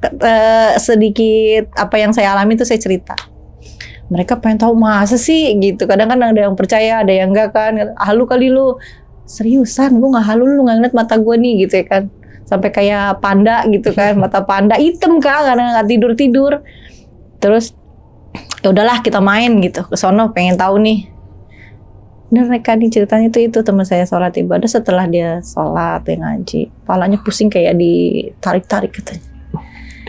sedikit apa yang saya alami itu saya cerita. Mereka pengen tahu masa sih gitu. Kadang kan ada yang percaya, ada yang enggak kan. Halu kali lu. Seriusan, gue nggak halu, lu nggak ngeliat mata gue nih gitu ya kan. Sampai kayak panda gitu kan, mata panda hitam Kak, karena nggak tidur. Terus ya udahlah kita main gitu ke sono, pengen tahu nih. Dan mereka nih ceritanya itu teman saya sholat ibadah, setelah dia sholat dia ngaji, palanya pusing kayak ditarik-tarik katanya.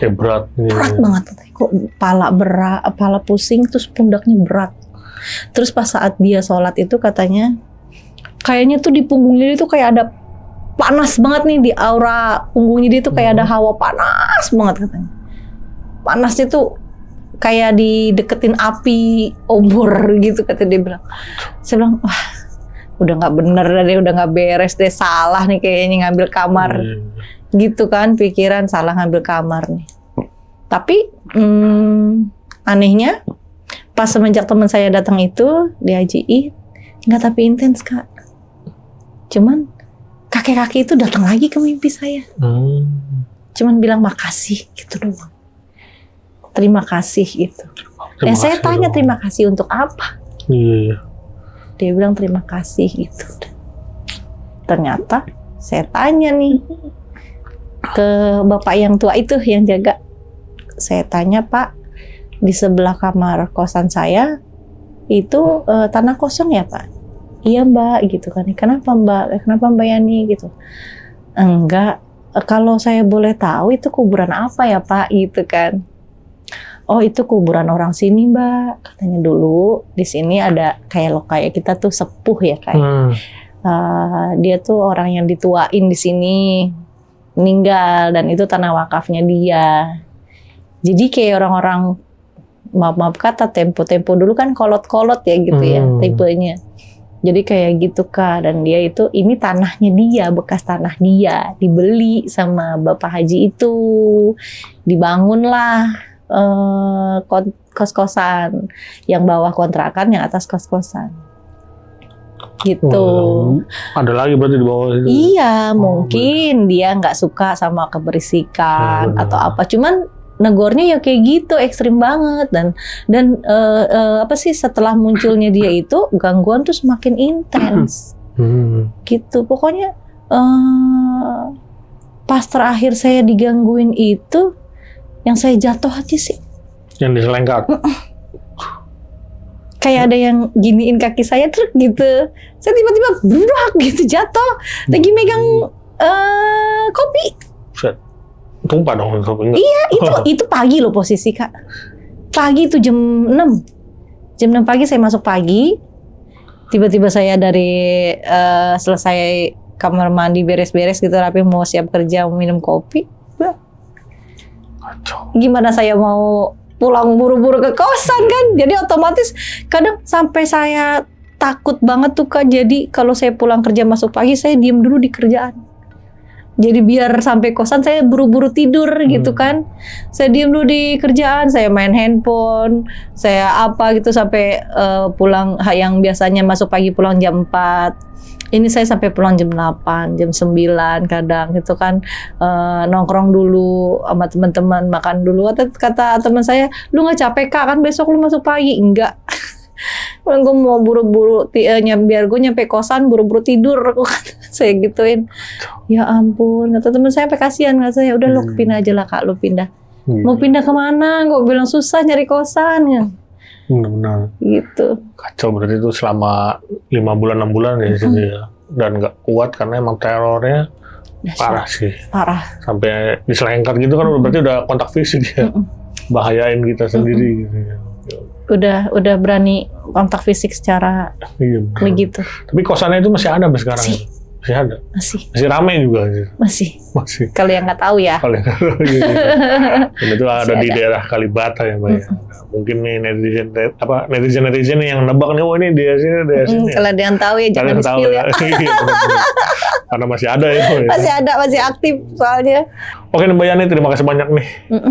Kayak berat.
Berat banget katanya. Kok pala pusing terus pundaknya berat. Terus pas saat dia sholat itu katanya kayaknya tuh di punggungnya dia tuh kayak ada panas banget nih, di aura punggungnya dia tuh kayak ada hawa panas banget katanya. Panasnya tuh kayak dideketin api obor gitu kata dia bilang. Saya bilang, wah udah nggak bener deh, udah nggak beres deh, salah nih kayaknya ngambil kamar. Gitu kan pikiran, salah ngambil kamar nih. Tapi anehnya pas semenjak teman saya datang itu diajiin, nggak tapi intens Kak. Cuman kakek-kakek itu datang lagi ke mimpi saya. Cuman bilang makasih gitu doang. Terima kasih gitu. Saya tanya terima kasih untuk apa?
Iya.
Dia bilang terima kasih gitu. Ternyata saya tanya nih ke bapak yang tua itu yang jaga. Saya tanya, Pak, di sebelah kamar kosan saya itu tanah kosong ya Pak? Iya Mbak gitu kan. Kenapa Mbak? Kenapa Mbak Yani gitu? Enggak. Kalau saya boleh tahu itu kuburan apa ya Pak gitu kan? Oh itu kuburan orang sini Mbak. Katanya dulu di sini ada kayak kita tuh sepuh ya kayak. Dia tuh orang yang dituain di sini meninggal dan itu tanah wakafnya dia. Jadi kayak orang-orang maaf kata tempo dulu kan kolot-kolot ya gitu ya tipenya. Jadi kayak gitu Kak, dan dia itu ini tanahnya dia, bekas tanah dia, dibeli sama Bapak Haji itu, dibangunlah kos-kosan, yang bawah kontrakan, yang atas kos-kosan, gitu.
Ada lagi berarti di bawah itu?
Iya, mungkin dia nggak suka sama keberisikan atau apa, cuman negornya ya kayak gitu, ekstrim banget dan apa sih setelah munculnya dia itu gangguan tuh semakin intens, gitu. Pokoknya pas terakhir saya digangguin itu, yang saya jatuh aja sih.
Yang diselengkat.
Kayak ada yang giniin kaki saya truk gitu. Saya tiba-tiba brak gitu jatuh. Lagi megang kopi.
Tumpah dong kopi.
Iya, itu pagi loh posisi Kak. Pagi itu jam 6. Jam 6 pagi saya masuk pagi. Tiba-tiba saya dari selesai kamar mandi beres-beres gitu rapi mau siap kerja mau minum kopi. Gimana saya mau pulang buru-buru ke kosan kan? Jadi otomatis kadang sampai saya takut banget tuh Kak. Jadi kalau saya pulang kerja masuk pagi saya diem dulu di kerjaan. Jadi biar sampai kosan saya buru-buru tidur gitu kan. Saya diem dulu di kerjaan, saya main handphone, saya apa gitu sampai pulang yang biasanya masuk pagi pulang jam 4. Ini saya sampai pulang jam 8, jam 9 kadang gitu kan. Nongkrong dulu sama teman-teman, makan dulu. Kata teman saya, lu nggak capek Kak? Kan besok lu masuk pagi. Enggak. Gue mau buru-buru biar gue nyampe kosan buru-buru tidur. Aku kata saya gituin. Ya ampun, kata temen saya sampai kasihan, kata saya udah lu pindah aja lah kak, lu pindah. Mau pindah kemana? Gue bilang susah nyari kosan ya.
Benar-benar.
Gitu.
Kacau berarti itu selama 5 bulan 6 bulan ya di situ ya. Dan nggak kuat karena emang terornya parah sih.
Parah.
Sampai diselengkat gitu kan berarti udah kontak fisik ya. Bahayain kita sendiri gitu ya.
Udah berani kontak fisik secara
Iya,
begitu.
Tapi kosannya itu masih ada sampai sekarang. Masih ada. Masih ramai juga. Masih.
Kalau yang nggak tahu ya.
Kalau gitu. Dan itu ada di daerah Kalibata ya, Mbak. Ya. Mungkin nih netizen yang nebak nih, oh ini dia sini.
Kalau ada yang tahu ya jangan di-spill ya.
Karena masih ada ya.
Masih aktif soalnya.
Oke Mbak Yani, terima kasih banyak nih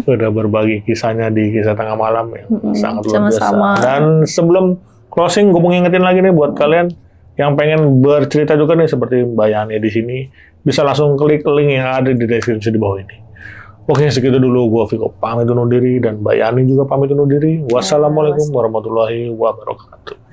sudah berbagi kisahnya di Kisah Tengah Malam yang sangat luar biasa. Dan sebelum closing, gue mau ngingetin lagi nih buat kalian yang pengen bercerita juga nih seperti Mbak Yani di sini, bisa langsung klik link yang ada di deskripsi di bawah ini. Oke, segitu dulu. Gue Viko pamit undur diri dan Mbak Yani juga pamit undur diri. Wassalamualaikum warahmatullahi wabarakatuh.